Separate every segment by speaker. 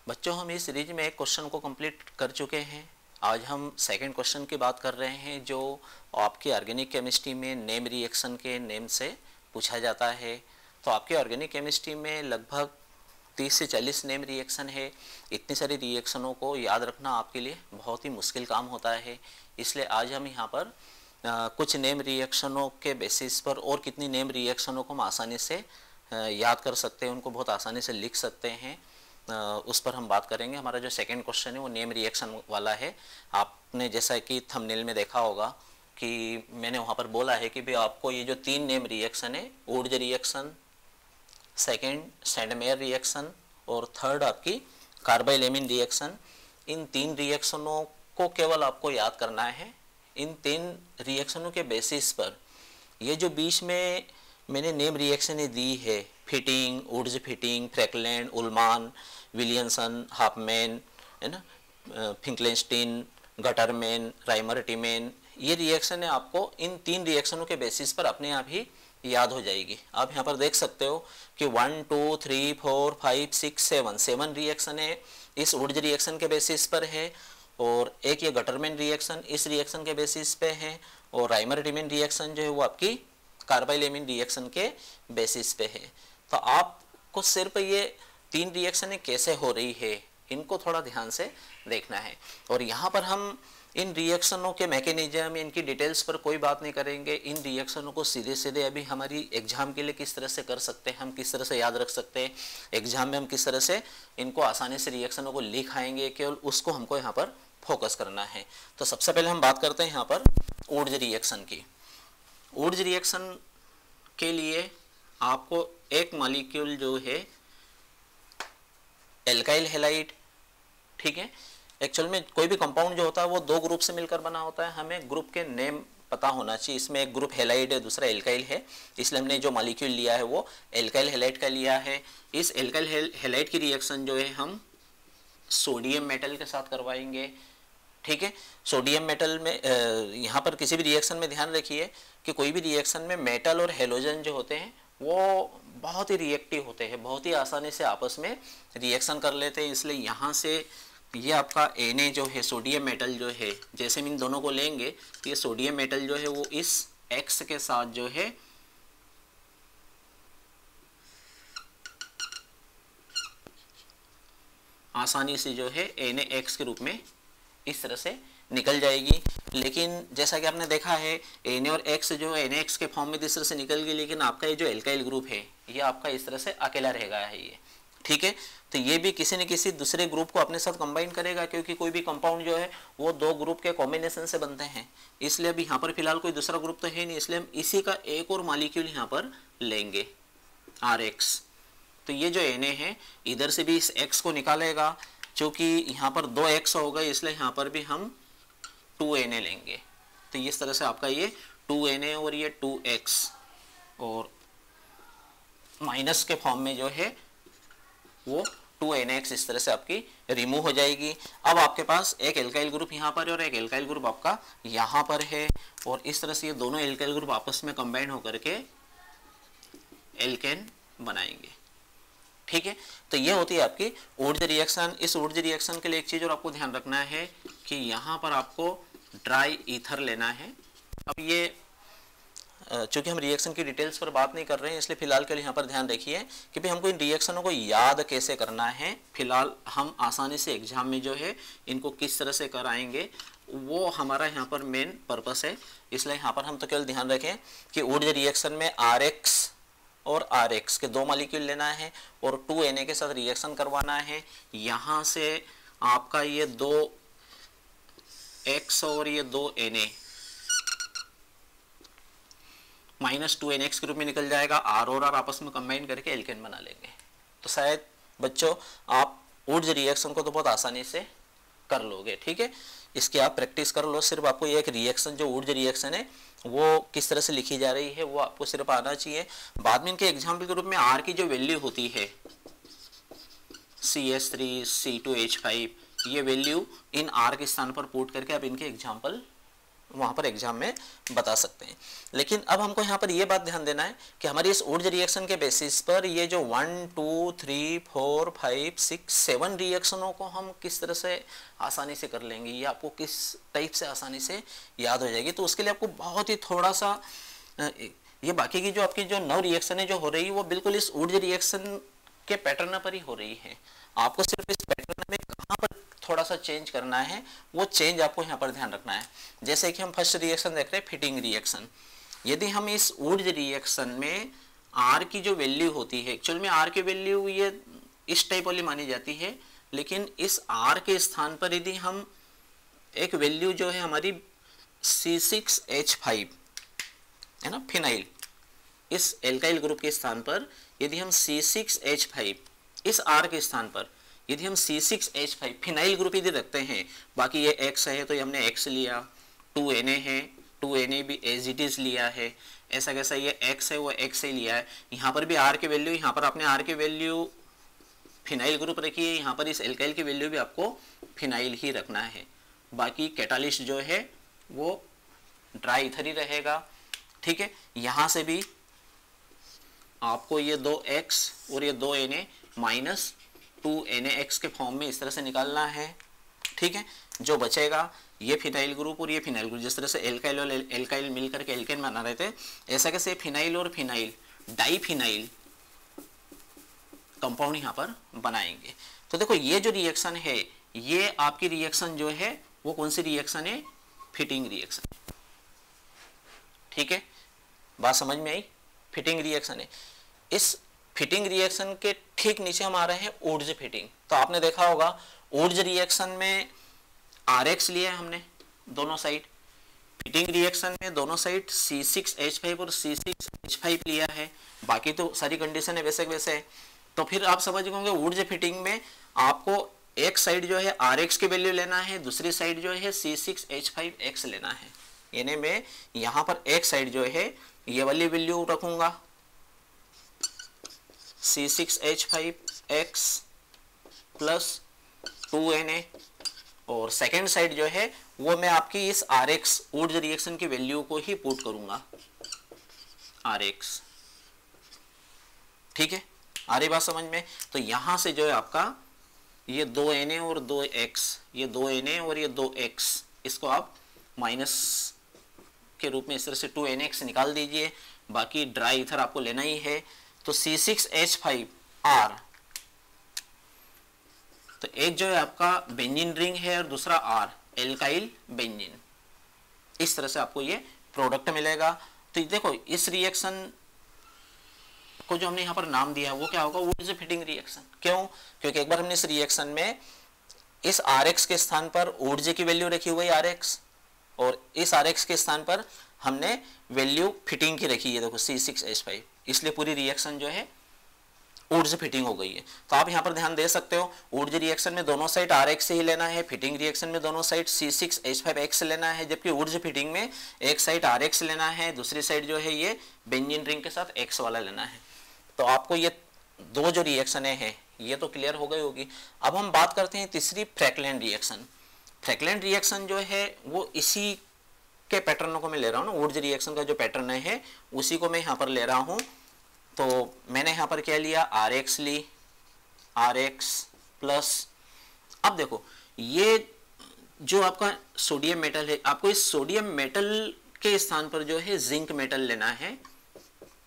Speaker 1: बच्चों, हम इस सीरीज में एक क्वेश्चन को कंप्लीट कर चुके हैं। आज हम सेकंड क्वेश्चन की बात कर रहे हैं, जो आपकी ऑर्गेनिक केमिस्ट्री में नेम रिएक्शन के नेम से पूछा जाता है। तो आपके ऑर्गेनिक केमिस्ट्री में लगभग 30 से 40 नेम रिएक्शन है। इतनी सारी रिएक्शनों को याद रखना आपके लिए बहुत ही मुश्किल काम होता है। इसलिए आज हम यहाँ पर कुछ नेम रिएक्शनों के बेसिस पर और कितनी नेम रिएक्शनों को हम आसानी से याद कर सकते हैं, उनको बहुत आसानी से लिख सकते हैं, उस पर हम बात करेंगे। हमारा जो सेकंड क्वेश्चन है वो नेम रिएक्शन वाला है। आपने जैसा कि थंबनेल में देखा होगा कि मैंने वहाँ पर बोला है कि भाई आपको ये जो 3 नेम रिएक्शन है, Wurtz reaction, second Sandmeyer reaction और थर्ड आपकी कार्बाइलेमिन रिएक्शन, इन 3 रिएक्शनों को केवल आपको याद करना है। इन 3 रिएक्शनों के बेसिस पर ये जो बीच में मैंने नेम रिएक्शनें दी है, Fittig, Wurtz Fittig, Frankland, Ullmann, Williamson, Hofmann, है ना, फिंकलेस्टीन, गटरमैन, राइमर-टिमैन, ये रिएक्शन है आपको इन 3 रिएक्शनों के बेसिस पर अपने आप ही याद हो जाएगी। आप यहाँ पर देख सकते हो कि 1 2 3 4 5 6 7 रिएक्शन है, इस वुड्स रिएक्शन के बेसिस पर है, और एक ये गटरमैन रिएक्शन इस रिएक्शन के बेसिस पे है, और राइमर-टिमैन रिएक्शन जो है वो आपकी कार्बाइलेमिन रिएक्शन के बेसिस पे है। तो आपको सिर्फ ये 3 रिएक्शनें कैसे हो रही है, इनको थोड़ा ध्यान से देखना है। और यहाँ पर हम इन रिएक्शनों के मैकेनिज्म, इनकी डिटेल्स पर कोई बात नहीं करेंगे। इन रिएक्शनों को सीधे सीधे अभी हमारी एग्जाम के लिए किस तरह से कर सकते हैं, हम किस तरह से याद रख सकते हैं, एग्जाम में हम किस तरह से इनको आसानी से रिएक्शनों को लिख आएंगे, केवल उसको हमको यहाँ पर फोकस करना है। तो सबसे पहले हम बात करते हैं यहाँ पर वुड्स रिएक्शन की। वुड्स रिएक्शन के लिए आपको एक मॉलिक्यूल जो है एल्काइल हैलाइड, ठीक है। एक्चुअल में कोई भी कंपाउंड जो होता है वो 2 ग्रुप से मिलकर बना होता है। हमें ग्रुप के नेम पता होना चाहिए। इसमें एक ग्रुप हैलाइड है, दूसरा एल्काइल है, इसलिए हमने जो मॉलिक्यूल लिया है वो एल्काइल हैलाइड का लिया है। इस एल्काइल हैलाइड की रिएक्शन जो है हम सोडियम मेटल के साथ करवाएंगे, ठीक है। सोडियम मेटल में यहाँ पर किसी भी रिएक्शन में ध्यान रखिए कि कोई भी रिएक्शन में मेटल और हेलोजन जो होते हैं वो बहुत ही रिएक्टिव होते हैं, बहुत ही आसानी से आपस में रिएक्शन कर लेते हैं। इसलिए यहाँ से ये आपका Na जो है, सोडियम मेटल जो है, जैसे हम इन दोनों को लेंगे तो ये सोडियम मेटल जो है वो इस X के साथ जो है आसानी से जो है NaX के रूप में इस तरह से निकल जाएगी। लेकिन जैसा कि आपने देखा है Na और X जो है NaX के फॉर्म में इस तरह से निकल गई, लेकिन आपका ये जो एल्काइल ग्रुप है ये आपका इस तरह से अकेला रहेगा है ये, ठीक है। तो ये भी किसी न किसी दूसरे ग्रुप को अपने साथ कंबाइन करेगा, क्योंकि कोई भी कंपाउंड जो है वो 2 ग्रुप के कॉम्बिनेशन से बनते हैं। इसलिए अभी यहाँ पर फिलहाल कोई दूसरा ग्रुप तो है नहीं, इसलिए हम इसी का एक और मॉलिक्यूल यहाँ पर लेंगे, RX। तो ये जो Na है इधर से भी इस X को निकालेगा, चूँकि यहाँ पर 2X हो गए इसलिए यहाँ पर भी हम 2Na लेंगे। तो इस तरह से आपका ये 2Na और ये 2X और माइनस के फॉर्म में जो है वो 2NaX इस तरह से आपकी रिमूव हो जाएगी। अब आपके पास एक एल्काइल ग्रुप यहाँ पर है और एक एल्काइल ग्रुप आपका यहाँ पर है, और इस तरह से ये दोनों एल्काइल ग्रुप आपस में कंबाइन होकर के एल्केन बनाएंगे, ठीक है। तो ये होती है आपकी वुड्स रिएक्शन। इस वुड्स रिएक्शन के लिए एक चीज़ और आपको ध्यान रखना है कि यहाँ पर आपको ड्राई ईथर लेना है। अब ये चूँकि हम रिएक्शन की डिटेल्स पर बात नहीं कर रहे हैं, इसलिए फिलहाल के लिए यहाँ पर ध्यान रखिए कि भाई हमको इन रिएक्शनों को याद कैसे करना है। फिलहाल हम आसानी से एग्जाम में जो है इनको किस तरह से कराएंगे वो हमारा यहाँ पर मेन पर्पस है। इसलिए यहाँ पर हम तो केवल ध्यान रखें कि वुड्स रिएक्शन में RX और RX के 2 मॉलिक्यूल लेना है और 2Na के साथ रिएक्शन करवाना है। यहाँ से आपका ये 2X और ये 2Na -2NX के रूप में निकल जाएगा। R और R आपस में कंबाइन करके एल्केन बना लेंगे। तो शायद बच्चों आप वुड्स रिएक्शन को तो बहुत आसानी से कर लोगे, ठीक है। इसकी आप प्रैक्टिस कर लो। सिर्फ आपको एक रिएक्शन जो वुड्स रिएक्शन है वो किस तरह से लिखी जा रही है वो आपको सिर्फ आना चाहिए। बाद में इनके एग्जाम्पल के रूप में R की जो वैल्यू होती है CH3 C2H5, ये वैल्यू इन R के स्थान पर पुट करके आप इनके एग्जाम्पल वहाँ पर एग्जाम में बता सकते हैं। लेकिन अब हमको यहाँ पर ये बात ध्यान देना है कि हमारी इस ऊर्जा रिएक्शन के बेसिस पर ये जो 1 2 3 4 5 6 7 रिएक्शनों को हम किस तरह से आसानी से कर लेंगे, ये आपको किस टाइप से आसानी से याद हो जाएगी। तो उसके लिए आपको बहुत ही थोड़ा सा ये बाकी की जो आपकी जो 9 रिएक्शन जो हो रही है वो बिल्कुल इस ऊर्जा रिएक्शन के पैटर्न पर ही हो रही है। आपको सिर्फ इस पैटर्न में कहाँ पर थोड़ा सा चेंज करना है, वो चेंज आपको यहाँ पर ध्यान रखना है। जैसे कि हम फर्स्ट रिएक्शन देख रहे हैं, फिटिंग रिएक्शन। यदि हम इस ऊर्जा रिएक्शन में आर की जो वैल्यू होती है, एक्चुअल में आर की वैल्यू ये इस टाइप वाली मानी जाती है, लेकिन इस आर के स्थान पर यदि हम एक वैल्यू जो है हमारी C6H5 है ना, फिनाइल, इस एल्काइल ग्रुप के स्थान पर यदि हम C6H5 इस R के स्थान पर यदि हम C6H5 फिनाइल ग्रुप यदि रखते हैं, बाकी ये X है तो हमने X लिया, 2Na है 2Na भी एज इट इज लिया है, ऐसा कैसा ये X है वो X ही लिया है। यहाँ पर भी R की वैल्यू, यहाँ पर आपने R की वैल्यू फिनाइल ग्रुप रखी है, यहाँ पर इस एल्काइल की वैल्यू भी आपको फिनाइल ही रखना है। बाकी कैटालिस्ट जो है वो ड्राई इथर ही रहेगा, ठीक है। यहाँ से भी आपको ये 2X और ये 2Na माइनस 2NaX के फॉर्म में इस तरह से निकालना है, ठीक है। जो बचेगा ये फिनाइल ग्रुप और ये फिनाइल ग्रुप, जिस तरह से एल्काइल और एल्काइल मिलकर के एल्केन बना रहे थे, ऐसा कैसे फिनाइल और फिनाइल डाइफिनाइल कंपाउंड यहाँ पर बनाएंगे। तो देखो ये जो रिएक्शन है, ये आपकी रिएक्शन जो है वो कौन सी रिएक्शन है, फिटिंग रिएक्शन, ठीक है। बात समझ में आई, फिटिंग रिएक्शन है। इस फिटिंग रिएक्शन के ठीक नीचे हम आ रहे हैं ऊर्जा फिटिंग। तो आपने देखा होगा ऊर्जा रिएक्शन में RX लिया है हमने दोनों साइड, फिटिंग रिएक्शन में दोनों साइड C6H5 और C6H5 लिया है, बाकी तो सारी कंडीशन है वैसे वैसे। तो फिर आप समझ गए ऊर्जा फिटिंग में आपको एक साइड जो है RX की वैल्यू लेना है, दूसरी साइड जो है C6H5X लेना है। यानी मैं यहाँ पर एक साइड जो है ये वाली वैल्यू रखूंगा C6H5X प्लस 2Na, और सेकेंड साइड जो है वो मैं आपकी इस RX ऊर्जा रिएक्शन की वैल्यू को ही पुट करूंगा RX, ठीक है। आ रही बात समझ में। तो यहां से जो है आपका ये 2Na और 2X, ये 2Na और ये 2X, इसको आप माइनस के रूप में इस तरह से 2NX निकाल दीजिए। बाकी ड्राई इथर आपको लेना ही है। तो C6H5R, तो एक जो है आपका बेंजीन रिंग है और दूसरा R एल्काइल बेंजीन, इस तरह से आपको ये प्रोडक्ट मिलेगा। तो देखो इस रिएक्शन को जो हमने यहाँ पर नाम दिया है वो क्या होगा, ऊर्जा फिटिंग रिएक्शन। क्यों? क्योंकि एक बार हमने इस रिएक्शन में इस RX के स्थान पर ऊर्जा की वैल्यू रखी हुई है RX, और इस RX के स्थान पर हमने वैल्यू फिटिंग की रखी है, देखो C6H5, इसलिए पूरी रिएक्शन जो है ऊर्जा फिटिंग हो गई है। तो आप यहाँ पर ध्यान दे सकते हो, ऊर्जा रिएक्शन में दोनों साइड RX से ही लेना है, फिटिंग रिएक्शन में दोनों साइड C6H5X लेना है, जबकि ऊर्जा फिटिंग में एक साइड RX लेना है, दूसरी साइड जो है ये बेंजीन रिंग के साथ X वाला लेना है। तो आपको ये दो जो रिएक्शन है ये तो क्लियर हो गई होगी। अब हम बात करते हैं तीसरी, फ्रैक्लैंड रिएक्शन। फ्रैक्लैंड रिएक्शन जो है वो इसी के पैटर्न को मैं ले रहा हूँ ना, ऊर्जा रिएक्शन का जो पैटर्न है उसी को मैं यहाँ पर ले रहा हूँ। तो मैंने यहाँ पर क्या लिया, RX ली, RX प्लस, अब देखो ये जो आपका सोडियम मेटल है, आपको इस सोडियम मेटल के स्थान पर जो है जिंक मेटल लेना है,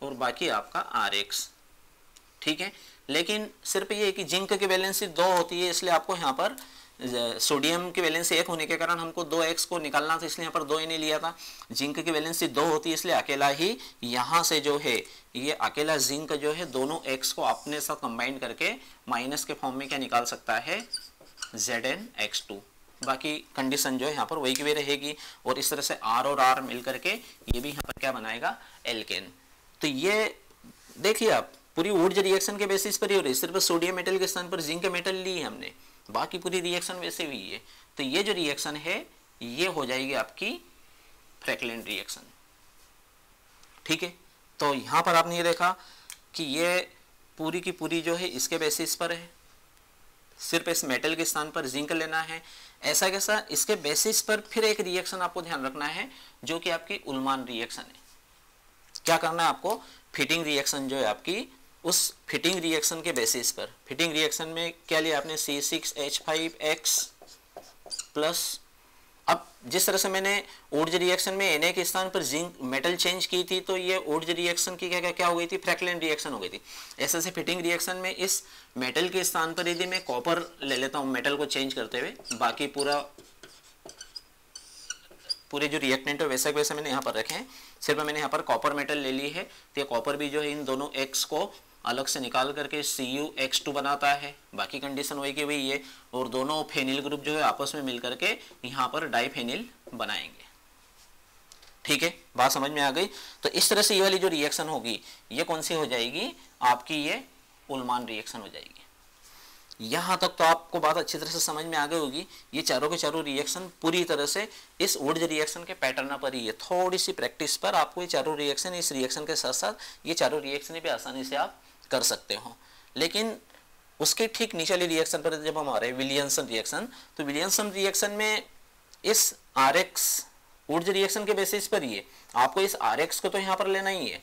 Speaker 1: और बाकी आपका RX, ठीक है। लेकिन सिर्फ ये कि जिंक की वैलेंसी 2 होती है, इसलिए आपको यहाँ पर सोडियम की वैलेंसी 1 होने के कारण हमको 2X को निकालना था, इसलिए यहाँ पर 2Na लिया था। जिंक की वैलेंसी 2 होती है, इसलिए अकेला ही यहाँ से जो है ये अकेला जिंक जो है दोनों X को अपने साथ कंबाइन करके माइनस के फॉर्म में क्या निकाल सकता है, ZnX2। बाकी कंडीशन जो है यहाँ पर वही की वही रहेगी, और इस तरह से R और R मिल करके ये भी यहाँ पर क्या बनाएगा, एल्केन। तो ये देखिए आप पूरी ऊर्जा रिएक्शन के बेसिस पर ही हो रही है, सिर्फ सोडियम मेटल के स्थान पर जिंक मेटल ली है हमने, बाकी पूरी रिएक्शन वैसे हुई है। तो ये जो रिएक्शन है ये हो जाएगी आपकी फ्रैक्लैंड रिएक्शन, ठीक है। तो यहां पर आपने ये देखा कि ये पूरी की पूरी जो है इसके बेसिस पर है, सिर्फ इस मेटल के स्थान पर जिंक लेना है, ऐसा कैसा, इसके बेसिस पर फिर एक रिएक्शन आपको ध्यान रखना है जो कि आपकी उल्मान रिएक्शन है। क्या करना है आपको, फिटिंग रिएक्शन जो है आपकी, उस फिटिंग रिएक्शन के बेसिस पर, फिटिंग रिएक्शन में क्या लिया आपने, C6H5X प्लस, अब जिस तरह से मैंने ऊर्जा रिएक्शन में Na के स्थान पर जिंक मेटल चेंज की थी, तो ये ऊर्जा रिएक्शन की क्या हो गई थी, फ्रैक्लन रिएक्शन हो गई थी। ऐसे से फिटिंग रिएक्शन में इस मेटल के स्थान पर यदि मैं कॉपर ले लेता हूँ मेटल को चेंज करते हुए, बाकी पूरे जो रिएक्टेंट है वैसा वैसे मैंने यहाँ पर रखे हैं, सिर्फ मैंने यहाँ पर कॉपर मेटल ले ली है, तो ये कॉपर भी जो है इन दोनों X को अलग से निकाल करके CuH2 बनाता है, बाकी कंडीशन वही की वही है, और दोनों फेनिल ग्रुप जो है आपस में मिल करके यहाँ पर डाइफेनिल बनाएंगे। ठीक है, बात समझ में आ गई। तो इस तरह से ये वाली जो रिएक्शन होगी ये कौन सी हो जाएगी आपकी, ये उल्मान रिएक्शन हो जाएगी। यहाँ तक तो आपको बात अच्छी तरह से समझ में आ गई होगी। ये चारों के चारों रिएक्शन पूरी तरह से इस ऊर्जा रिएक्शन के पैटर्न पर ही है। थोड़ी सी प्रैक्टिस पर आपको ये चारों रिएक्शन, इस रिएक्शन के साथ साथ ये चारों रिएक्शन भी आसानी से आप कर सकते हो। लेकिन उसके ठीक नीचे वाली रिएक्शन पर जब हम आ रहे हैं विलियमसन रिएक्शन, तो विलियमसन रिएक्शन में इस RX ऊर्जा रिएक्शन के बेसिस पर ही है, आपको इस RX को तो यहाँ पर लेना ही है।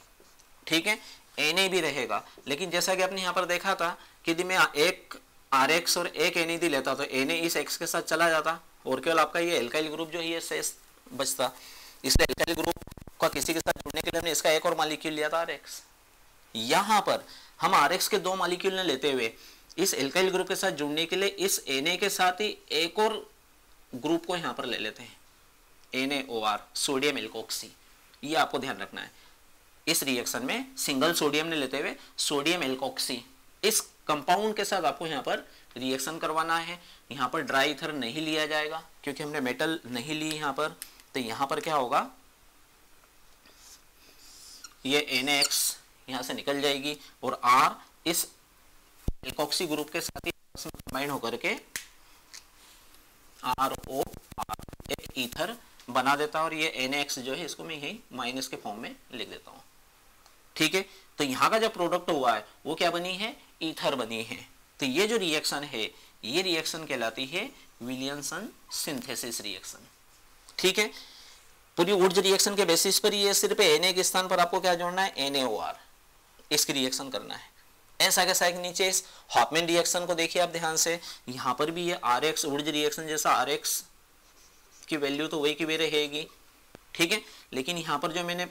Speaker 1: ठीक है, Na भी रहेगा, लेकिन जैसा कि आपने यहाँ पर देखा था कि यदि मैं एक RX और एक Na लेता तो Na इस X के साथ चला जाता और केवल आपका ये एल्काइल ग्रुप जो है ये शेष बचता। इसलिए एल्काइल ग्रुप का किसी के साथ जुड़ने के लिए हमने इसका एक और मॉलिक्यूल लिया था RX। यहाँ पर हम RX के 2 मॉलिक्यूल ने लेते हुए इस एल्काइल ग्रुप के साथ जुड़ने के लिए इस Na के साथ ही एक और ग्रुप को यहाँ पर ले लेते हैं, NaOR, सोडियम एल्कोक्सी। ये आपको ध्यान रखना है, इस रिएक्शन में सिंगल सोडियम ने लेते हुए सोडियम एल्कोक्सी इस कंपाउंड के साथ आपको यहाँ पर रिएक्शन करवाना है। यहाँ पर ड्राई ईथर नहीं लिया जाएगा क्योंकि हमने मेटल नहीं ली यहाँ पर। तो यहाँ पर क्या होगा, ये NaX यहाँ से निकल जाएगी और R इस एल्कोक्सी ग्रुप के साथ ही कंबाइन होकर के ROR एक ईथर बना देता है और ये NaX जो है इसको मैं यही माइनस के फॉर्म में लिख देता हूँ। ठीक है, तो यहाँ का जो प्रोडक्ट हुआ है वो क्या बनी है, ईथर बनी है। तो ये जो रिएक्शन है ये रिएक्शन कहलाती है विलियमसन सिंथेसिस रिएक्शन। ठीक है, पूरी ऊर्जा रिएक्शन के बेसिस पर ये सिर्फ Na के स्थान पर आपको क्या जोड़ना है, NaOR, इसकी रिएक्शन करना है। ऐसा कैसा एक नीचे इस हॉफमैन रिएक्शन को देखिए आप ध्यान से, यहाँ पर भी ये RX ऊर्जा रिएक्शन जैसा RX की वैल्यू तो वही की वही रहेगी। ठीक है, लेकिन यहाँ पर जो मैंने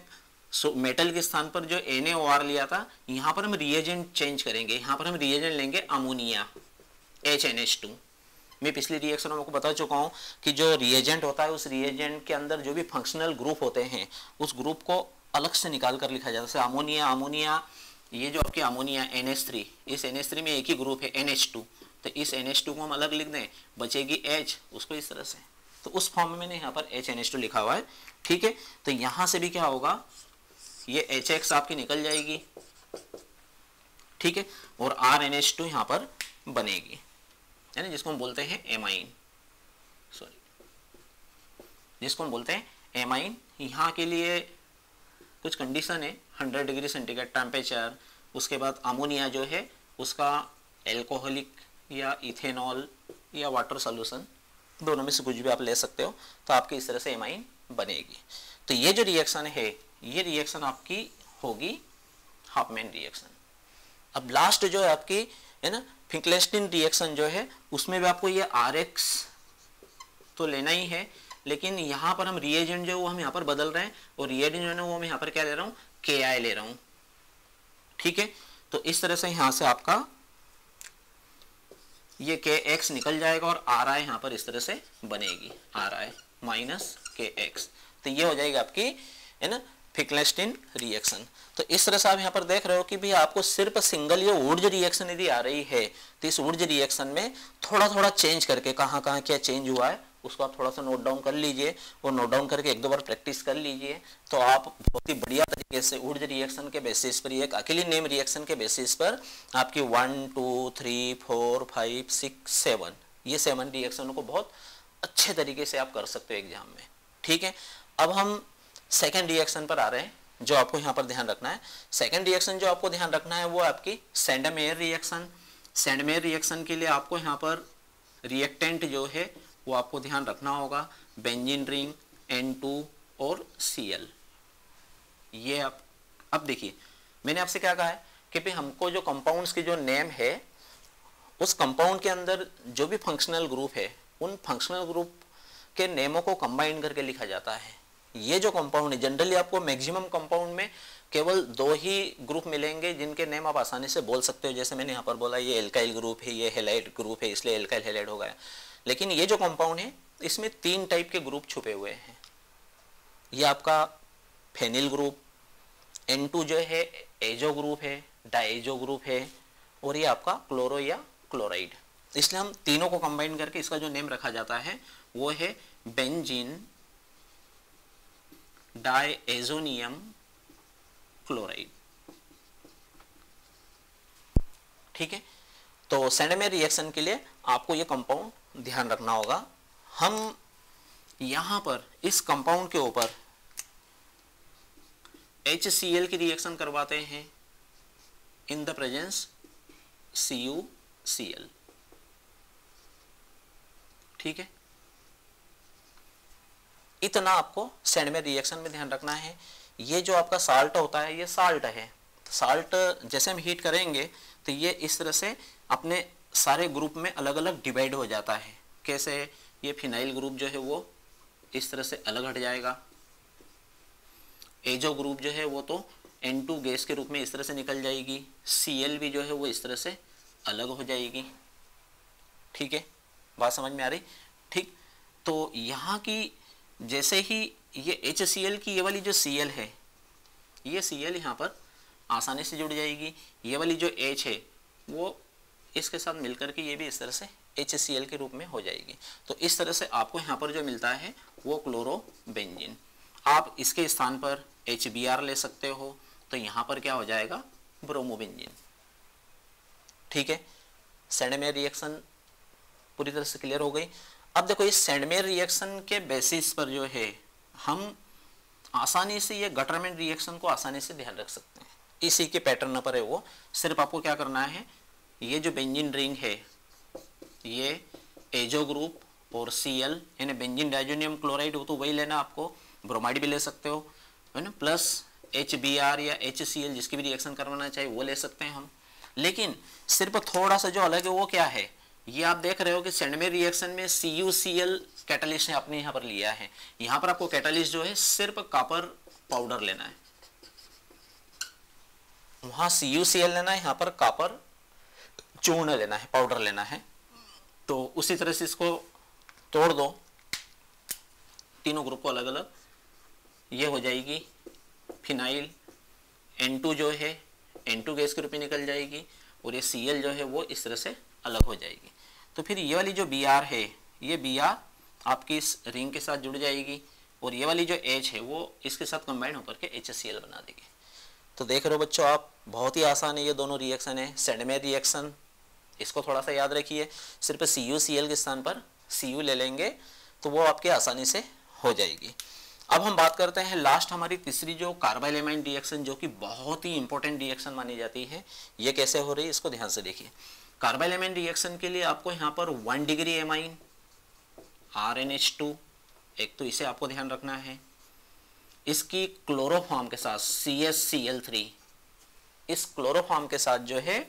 Speaker 1: मेटल के स्थान पर जो NaOR लिया था, यहाँ पर हम रिएजेंट चेंज करेंगे। यहाँ पर हम रिएजेंट लेंगे अमोनिया HNH2। मैं पिछली रिएक्शन में आपको बता चुका हूँ कि जो रिएजेंट होता है उस रिएजेंट के अंदर जो भी फंक्शनल ग्रुप होते हैं उस ग्रुप को अलग से निकाल कर लिखा जाता है। जैसे अमोनिया, ये जो आपकी अमोनिया NH3, इस NH3 में एक ही ग्रुप है NH2, तो इस NH2 को हम अलग लिख दें, बचेगी H, उसको इस तरह से, तो उस फॉर्म में मैंने यहाँ पर HNH2 लिखा हुआ है। ठीक है, तो यहाँ से भी क्या होगा, ये HX आपकी निकल जाएगी। ठीक है, और RNH2 यहाँ पर बनेगी, यानी जिसको हम बोलते हैं एमाइन, जिसको हम बोलते हैं एमाइन। यहाँ के लिए कुछ कंडीशन है, 100 डिग्री सेंटीग्रेड टेम्परेचर, उसके बाद अमोनिया जो है उसका एल्कोहलिक या इथेनॉल या वाटर सॉल्यूशन, दोनों में से कुछ भी आप ले सकते हो, तो आपकी इस तरह से एमाइन बनेगी। तो ये जो रिएक्शन है ये रिएक्शन आपकी होगी हॉफमैन रिएक्शन। अब लास्ट जो है आपकी है ना फिंकलेस्टीन रिएक्शन जो है, उसमें भी आपको ये RX तो लेना ही है, लेकिन यहाँ पर हम रिएजेंट जो वो हम यहाँ पर बदल रहे हैं, और रिएजेंट जो है ना वो मैं यहाँ पर क्या ले रहा हूँ, Ki ले रहा हूँ। ठीक है, तो इस तरह से यहाँ से आपका ये Kx निकल जाएगा और Ri यहाँ पर इस तरह से बनेगी, Ri माइनस Kx। तो ये हो जाएगी आपकी है ना फिंकलेस्टीन रिएक्शन। तो इस तरह से आप यहाँ पर देख रहे हो कि भी आपको सिर्फ सिंगल ये ऊर्जा रिएक्शन यदि आ रही है तो इस ऊर्जा रिएक्शन में थोड़ा थोड़ा चेंज करके कहाँ कहाँ क्या चेंज हुआ है उसको आप थोड़ा सा नोट डाउन कर लीजिए, और नोट डाउन करके 1-2 बार प्रैक्टिस कर लीजिए, तो आप बहुत ही बढ़िया तरीके से ऊर्जा रिएक्शन के बेसिस पर, एक अकेली नेम रिएक्शन के बेसिस पर आपकी 1 2 3 4 5 6 7 ये 7 रिएक्शनों को बहुत अच्छे तरीके से आप कर सकते हो एग्जाम में। ठीक है, अब हम सेकेंड रिएक्शन पर आ रहे हैं जो आपको यहाँ पर ध्यान रखना है। सेकेंड रिएक्शन जो आपको ध्यान रखना है वो आपकी सैंडमेयर रिएक्शन। सैंडमेयर रिएक्शन के लिए आपको यहाँ पर रिएक्टेंट जो है वो आपको ध्यान रखना होगा, बेंजीन रिंग, N2 और Cl। ये आप अब देखिए मैंने आपसे क्या कहा है कि भाई हमको जो कंपाउंड्स की जो नेम है उस कंपाउंड के अंदर जो भी फंक्शनल ग्रुप है उन फंक्शनल ग्रुप के नेमों को कंबाइन करके लिखा जाता है। ये जो कंपाउंड है जनरली आपको मैक्सिमम कंपाउंड में केवल 2 ही ग्रुप मिलेंगे जिनके नेम आप आसानी से बोल सकते हो, जैसे मैंने यहाँ पर बोला ये एल्काइल ग्रुप है, ये हैलाइड ग्रुप है, इसलिए एल्काइल हैलाइड हो गया। लेकिन ये जो कंपाउंड है इसमें 3 टाइप के ग्रुप छुपे हुए हैं। ये आपका फेनिल ग्रुप, N2 जो है एजो ग्रुप है, डाइजो ग्रुप है, और ये आपका क्लोरो या क्लोराइड। इसलिए हम तीनों को कंबाइन करके इसका जो नेम रखा जाता है वो है बेंजीन डाइएजोनियम क्लोराइड। ठीक है, तो सेंडमेयर रिएक्शन के लिए आपको ये कंपाउंड ध्यान रखना होगा। हम यहां पर इस कंपाउंड के ऊपर HCl की रिएक्शन करवाते हैं इन द प्रेजेंस CuCl। ठीक है, इतना आपको सेंडमेयर रिएक्शन में ध्यान रखना है। ये जो आपका साल्ट होता है ये साल्ट है, साल्ट जैसे हम हीट करेंगे तो ये इस तरह से अपने सारे ग्रुप में अलग अलग डिवाइड हो जाता है। कैसे, ये फिनाइल ग्रुप जो है वो इस तरह से अलग हट जाएगा, एजो ग्रुप जो है वो तो N2 गैस के रूप में इस तरह से निकल जाएगी, Cl भी जो है वो इस तरह से अलग हो जाएगी। ठीक है, बात समझ में आ रही? ठीक, तो यहाँ की जैसे ही ये HCl की ये वाली जो Cl है, ये Cl यहाँ पर आसानी से जुड़ जाएगी। ये वाली जो H है वो इसके साथ मिलकर के ये भी इस तरह से HCl के रूप में हो जाएगी। तो इस तरह से आपको यहाँ पर जो मिलता है वो क्लोरोबेंजीन। आप इसके स्थान पर HBr ले सकते हो, तो यहाँ पर क्या हो जाएगा, ब्रोमोबेंजीन। ठीक है, सेंडमेयर रिएक्शन पूरी तरह से क्लियर हो गई। अब देखो इस सेंडमेयर रिएक्शन के बेसिस पर जो है हम आसानी से ये गटरमैन रिएक्शन को आसानी से ध्यान रख सकते हैं। इसी के पैटर्न पर है वो, सिर्फ आपको क्या करना है, ये जो बेंजीन रिंग है ये एजो ग्रुप और Cl यानी बेंजीन डाइजोनियम क्लोराइड, वो तो वही लेना, आपको ब्रोमाइड भी ले सकते हो है ना, प्लस HBr या HCl जिसकी भी रिएक्शन करवाना चाहिए वो ले सकते हैं हम। लेकिन सिर्फ थोड़ा सा जो अलग है वो क्या है, ये आप देख रहे हो कि सेंडमेयर रिएक्शन में CuCl कैटलिस्ट आपने यहाँ पर लिया है। यहाँ पर आपको कैटलिस्ट जो है सिर्फ कॉपर पाउडर लेना है, वहां CuCl लेना है, यहाँ पर कॉपर चूर्ण लेना है, पाउडर लेना है। तो उसी तरह से इसको तोड़ दो, तीनों ग्रुप को अलग अलग, ये हो जाएगी फिनाइल, N2 जो है N2 गैस के रूप में निकल जाएगी, और ये Cl जो है वो इस तरह से अलग हो जाएगी। तो फिर ये वाली जो Br है, ये Br आपकी इस रिंग के साथ जुड़ जाएगी, और ये वाली जो H है वो इसके साथ कंबाइन होकर के HCl बना देगी। तो देख रहे हो बच्चों आप, बहुत ही आसान है ये दोनों रिएक्शन है। सेंडमेयर रिएक्शन इसको थोड़ा सा याद रखिए, सिर्फ CuCl के स्थान पर Cu ले लेंगे तो वो आपके आसानी से हो जाएगी। अब हम बात करते हैं लास्ट हमारी तीसरी जो कार्बाइलेमाइन रिएक्शन, जो कि बहुत ही इंपॉर्टेंट रिएक्शन मानी जाती है। ये कैसे हो रही है इसको ध्यान से देखिए। कार्बाइलेमाइन रिएक्शन के लिए आपको यहाँ पर 1 डिग्री एमाइन RnH2, एक तो इसे आपको ध्यान रखना है। इसकी क्लोरोफॉर्म के साथ CsCl3, इस क्लोरोफॉर्म के साथ जो है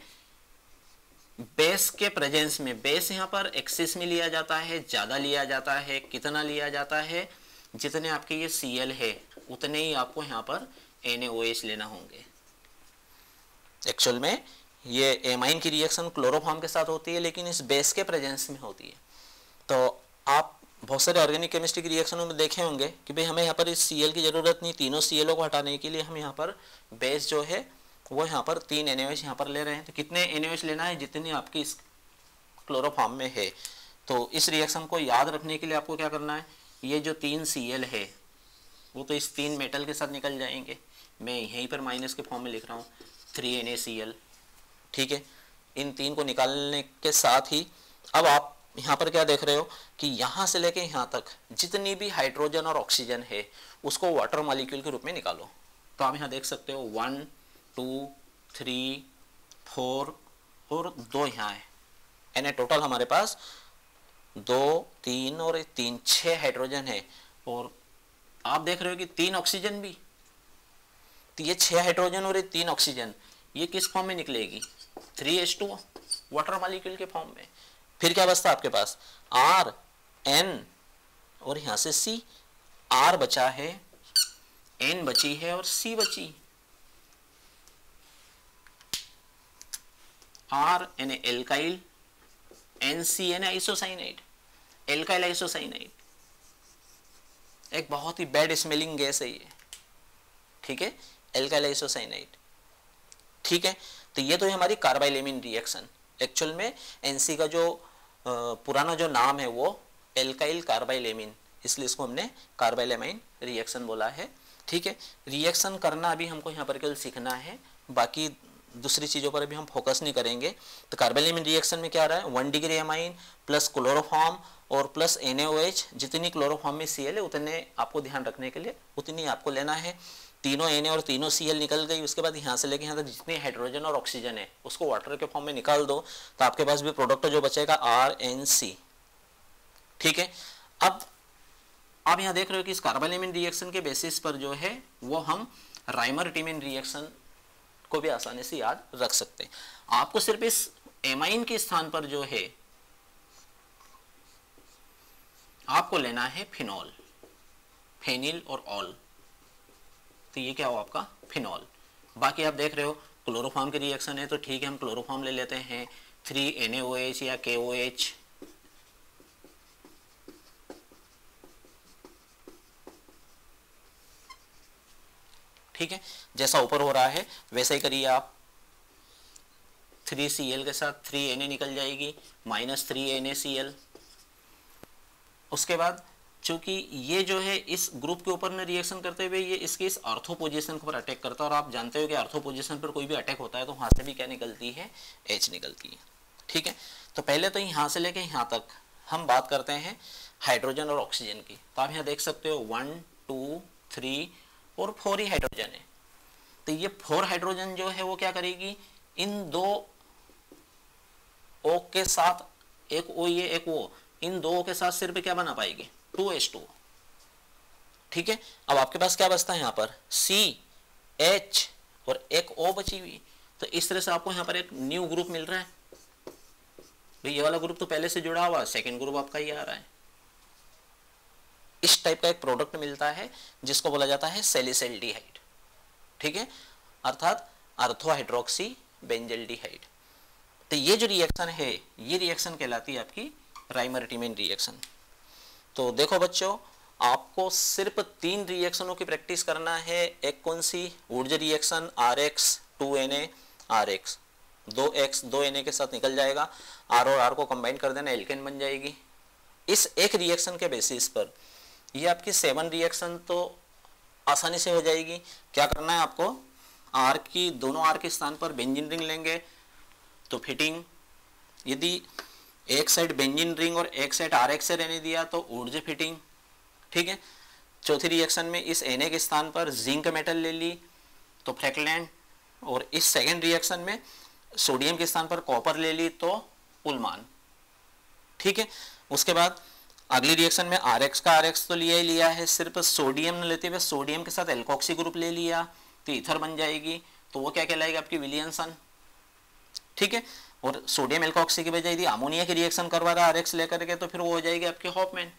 Speaker 1: बेस के प्रेजेंस में, बेस यहाँ पर एक्सिस में लिया जाता है, ज़्यादा लिया जाता है। कितना लिया जाता है, जितने आपके ये Cl है उतने ही आपको यहाँ पर NaOH लेना होंगे। एक्चुअल में ये एमाइन की रिएक्शन क्लोरोफॉर्म के साथ होती है, लेकिन इस बेस के प्रेजेंस में होती है। तो आप बहुत सारे ऑर्गेनिक केमिस्ट्री की रिएक्शनों में देखे होंगे कि भाई हमें यहाँ पर इस Cl की ज़रूरत नहीं, तीनों Cl को हटाने के लिए हम यहाँ पर बेस जो है वो यहाँ पर 3 NaOH यहाँ पर ले रहे हैं। तो कितने NaOH लेना है, जितनी आपकी इस क्लोरोफॉर्म में है। तो इस रिएक्शन को याद रखने के लिए आपको क्या करना है, ये जो 3 Cl है वो तो इस 3 मेटल के साथ निकल जाएंगे। मैं यहीं पर माइनस के फॉर्म में लिख रहा हूँ 3 NaCl। ठीक है, इन 3 को निकालने के साथ ही अब आप यहाँ पर क्या देख रहे हो कि यहाँ से लेके यहाँ तक जितनी भी हाइड्रोजन और ऑक्सीजन है उसको वाटर मॉलिक्यूल के रूप में निकालो। तो आप यहाँ देख सकते हो 1 2 3 4 और 2 यहाँ है, यानी टोटल हमारे पास 2 3 और 3 6 हाइड्रोजन है, और आप देख रहे हो कि 3 ऑक्सीजन भी, तो ये 6 हाइड्रोजन और ये 3 ऑक्सीजन, ये किस फॉर्म में निकलेगी, 3H2 वाटर मॉलिक्यूल के फॉर्म में। फिर क्या बचता आपके पास, R N और यहां से C, R बचा है, N बची है और C बची, R यानी एल्काइल, NC यानी आइसोसाइनाइड, एल्काइल आइसोसाइनाइड, एक बहुत ही बैड स्मेलिंग गैस है ये, ठीक है, एल्काइल आइसोसाइनाइड, ठीक है। तो ये तो है हमारी कार्बाइलेमिन रिएक्शन। एक्चुअल में एनसी का जो पुराना जो नाम है वो एल्काइल कार्बाइलेमिन, इसलिए इसको हमने कार्बाइलेमाइन रिएक्शन बोला है, ठीक है। रिएक्शन करना अभी हमको यहाँ पर केवल सीखना है, बाकी दूसरी चीज़ों पर अभी हम फोकस नहीं करेंगे। तो कार्बाइलेमिन रिएक्शन में क्या आ रहा है, 1 डिग्री एमाइन प्लस क्लोरोफॉर्म और प्लस NaOH, जितनी क्लोरोफॉर्म में Cl है उतने आपको ध्यान रखने के लिए उतनी आपको लेना है। तीनों Na और तीनों Cl निकल गई, उसके बाद यहाँ से लेके यहाँ तक जितने हाइड्रोजन और ऑक्सीजन है उसको वाटर के फॉर्म में निकाल दो, तो आपके पास भी प्रोडक्ट जो बचेगा RNC, ठीक है। अब आप यहाँ देख रहे हो कि इस कार्बाइलेमिन रिएक्शन के बेसिस पर जो है वो हम राइमर-टिमिन रिएक्शन को भी आसानी से याद रख सकते हैं। आपको सिर्फ इस एमाइन के स्थान पर जो है आपको लेना है फिनॉल, फेनिल और ऑल, तो ये क्या हो आपका फिनॉल। बाकी आप देख रहे हो क्लोरोफॉर्म की रिएक्शन है, तो ठीक है हम क्लोरोफॉर्म ले लेते हैं, 3NaOH या KOH, ठीक है। जैसा ऊपर हो रहा है वैसा ही करिए आप, 3Cl के साथ 3Na निकल जाएगी, -3NaCl। उसके बाद चूंकि ये जो है इस ग्रुप के ऊपर में रिएक्शन करते हुए ये इसके इस ऑर्थो पोजीशन पर अटैक करता है, और आप जानते हो कि ऑर्थो पोजीशन पर कोई भी अटैक होता है तो वहां से भी क्या निकलती है, H निकलती है, ठीक है। तो पहले तो यहाँ से लेके यहाँ तक हम बात करते हैं हाइड्रोजन और ऑक्सीजन की। तो आप यहाँ देख सकते हो 1 2 3 और 4 ही हाइड्रोजन है। तो ये 4 हाइड्रोजन जो है वो क्या करेगी, इन 2 O के साथ, एक O ये एक O, इन 2 O के साथ सिर्फ क्या बना पाएगी, 2H2, ठीक है। अब आपके पास क्या बचता है यहाँ पर, C H और एक O बची हुई। तो इस तरह से आपको यहाँ पर एक न्यू ग्रुप मिल रहा है। भाई ये वाला ग्रुप तो पहले से जुड़ा हुआ, सेकेंड ग्रुप आपका ये आ रहा है। इस टाइप का एक प्रोडक्ट मिलता है जिसको बोला जाता है सैलिसिल्डिहाइड, ठीक है, अर्थात अर्थो हाइड्रोक्सी बेंजल्डिहाइड। तो ये जो रिएक्शन है ये रिएक्शन कहलाती है आपकी राइमर-टिमिन रिएक्शन। तो देखो बच्चों, आपको सिर्फ 3 रिएक्शनों की प्रैक्टिस करना है। एक कौन सी, वुड्ज reaction, RX 2Na RX, 2X 2Na के साथ निकल जाएगा, R और R को कंबाइन कर देना, एल्केन बन जाएगी। इस एक रिएक्शन के बेसिस पर ये आपकी 7 रिएक्शन तो आसानी से हो जाएगी। क्या करना है आपको, R की दोनों R के स्थान पर बेंजीन रिंग लेंगे तो फिटिंग, यदि एक साइड बेंजीन रिंग और एक साइड RX से रहने दिया तो ऊर्जा फिटिंग, ठीक है। चौथी रिएक्शन में इस Na के स्थान पर जिंक मेटल ले ली तो फ्रैक्लैंड, और इस सेकेंड रिएक्शन में सोडियम के स्थान पर कॉपर ले ली तो उलमान, ठीक है। उसके बाद अगली रिएक्शन में RX का RX तो लिया ही लिया है, सिर्फ सोडियम न लेते हुए सोडियम के साथ एल्कोक्सी ग्रुप ले लिया तो ईथर बन जाएगी, तो वो क्या कहलाएगी आपकी विलियमसन, ठीक है। और सोडियम एल्कोक्सी की बजाय यदि अमोनिया की रिएक्शन करवा रहा है RX लेकर के तो फिर वो हो जाएगी आपकी हॉफमैन,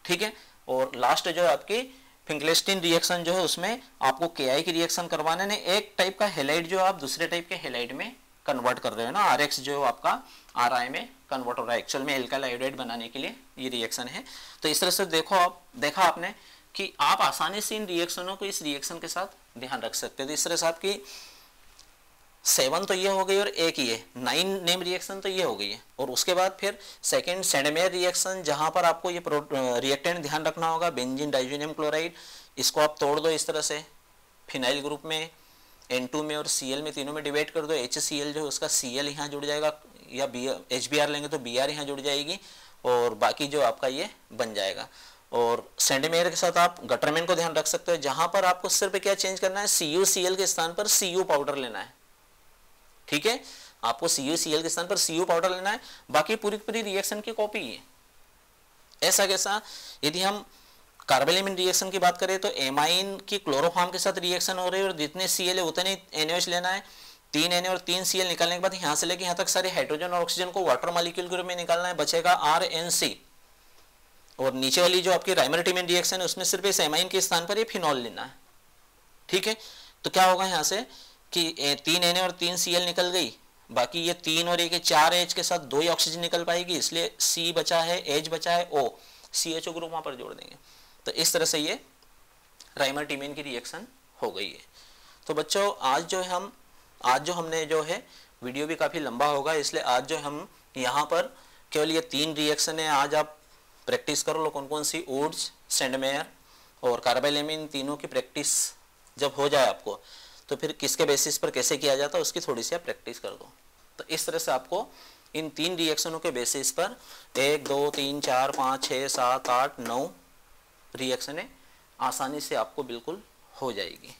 Speaker 1: ठीक है। और लास्ट जो है आपकी फिंकलेस्टीन रिएक्शन जो है उसमें आपको Ki की रिएक्शन करवाने ने एक टाइप का हेलाइड जो आप दूसरे टाइप के हेलाइड में कन्वर्ट कर रहे हो ना, RX जो आपका RI में कन्वर्ट हो रहा है, एक्चुअल में एल्काइल आयोडाइड बनाने के लिए ये रिएक्शन है। तो इस तरह से देखा आपने कि आप आसानी से इन रिएक्शनों को इस रिएक्शन के साथ ध्यान रख सकते हो। तो इस तरह से आपकी 7 तो ये हो गई और एक ये 9 नेम रिएक्शन तो ये हो गई है। और उसके बाद फिर सेकेंड सेंडमेयर रिएक्शन, जहां पर आपको ये रिएक्टेंट ध्यान रखना होगा, बेंजीन डाइजोनियम क्लोराइड, इसको आप तोड़ दो इस तरह से, फिनाइल ग्रुप में N2 में और Cl में, तीनों में डिवाइड कर दो। HCl जो उसका Cl यहाँ जुड़ जाएगा, या HBr लेंगे तो Br यहाँ जुड़ जाएगी, और बाकी जो आपका ये बन जाएगा। और सेंडमेयर के साथ आप गटरमैन को ध्यान रख सकते हो, जहां पर आपको सिर्फ क्या चेंज करना है, CuCl के स्थान पर Cu पाउडर लेना है, ठीक है। आपको CuCl के स्थान पर Cu पाउडर लेना है, बाकी पूरी पूरी रिएक्शन की कॉपी है। ऐसा कैसा? यदि हम कार्बोनिल रिएक्शन की बात करें तो एमाइन की क्लोरोफॉर्म के साथ रिएक्शन हो रही है और जितने Cl है उतने NaOH लेना है। 3 Na और 3 Cl निकालने के बाद यहाँ से लेके यहाँ तक सारे हाइड्रोजन और ऑक्सीजन को वाटर मॉलिक्यूल के रूप में निकालना है, बचेगा RNC। और नीचे वाली जो आपकी राइमर-टिमिन रिएक्शन है उसमें सिर्फ इस एमाइन के स्थान पर ये फिनॉल लेना है। ठीक है, तो क्या होगा यहाँ से कि 3 Na और 3 Cl निकल गई, बाकी ये 3 और 1 4 H के साथ 2 ही ऑक्सीजन निकल पाएगी, इसलिए C बचा है, H बचा है, O, CHO ग्रुप वहां पर जोड़ देंगे। तो इस तरह से ये राइमर-टिमिन की रिएक्शन हो गई है। तो बच्चों आज जो हमने जो है वीडियो भी काफ़ी लंबा होगा, इसलिए आज जो हम यहाँ पर केवल ये 3 रिएक्शन है आज आप प्रैक्टिस कर लो। कौन कौन सी? वुड्स, सेंडमेयर और कार्बाइलेमिन, तीनों की प्रैक्टिस जब हो जाए आपको तो फिर किसके बेसिस पर कैसे किया जाता है उसकी थोड़ी सी आप प्रैक्टिस कर दो। तो इस तरह से आपको इन 3 रिएक्शनों के बेसिस पर 1 2 3 4 5 6 7 8 9 रिएक्शनें आसानी से आपको बिल्कुल हो जाएगी।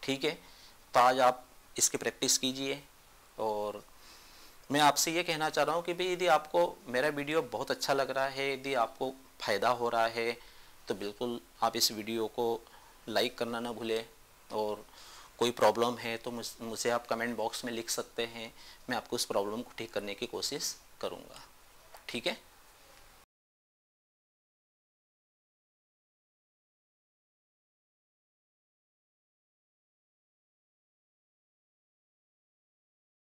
Speaker 1: ठीक है, तो आज आप इसकी प्रैक्टिस कीजिए। और मैं आपसे ये कहना चाह रहा हूँ कि भाई यदि आपको मेरा वीडियो बहुत अच्छा लग रहा है, यदि आपको फ़ायदा हो रहा है तो बिल्कुल आप इस वीडियो को लाइक करना ना भूलें। और कोई प्रॉब्लम है तो मुझे आप कमेंट बॉक्स में लिख सकते हैं, मैं आपको उस प्रॉब्लम को ठीक करने की कोशिश करूँगा। ठीक है।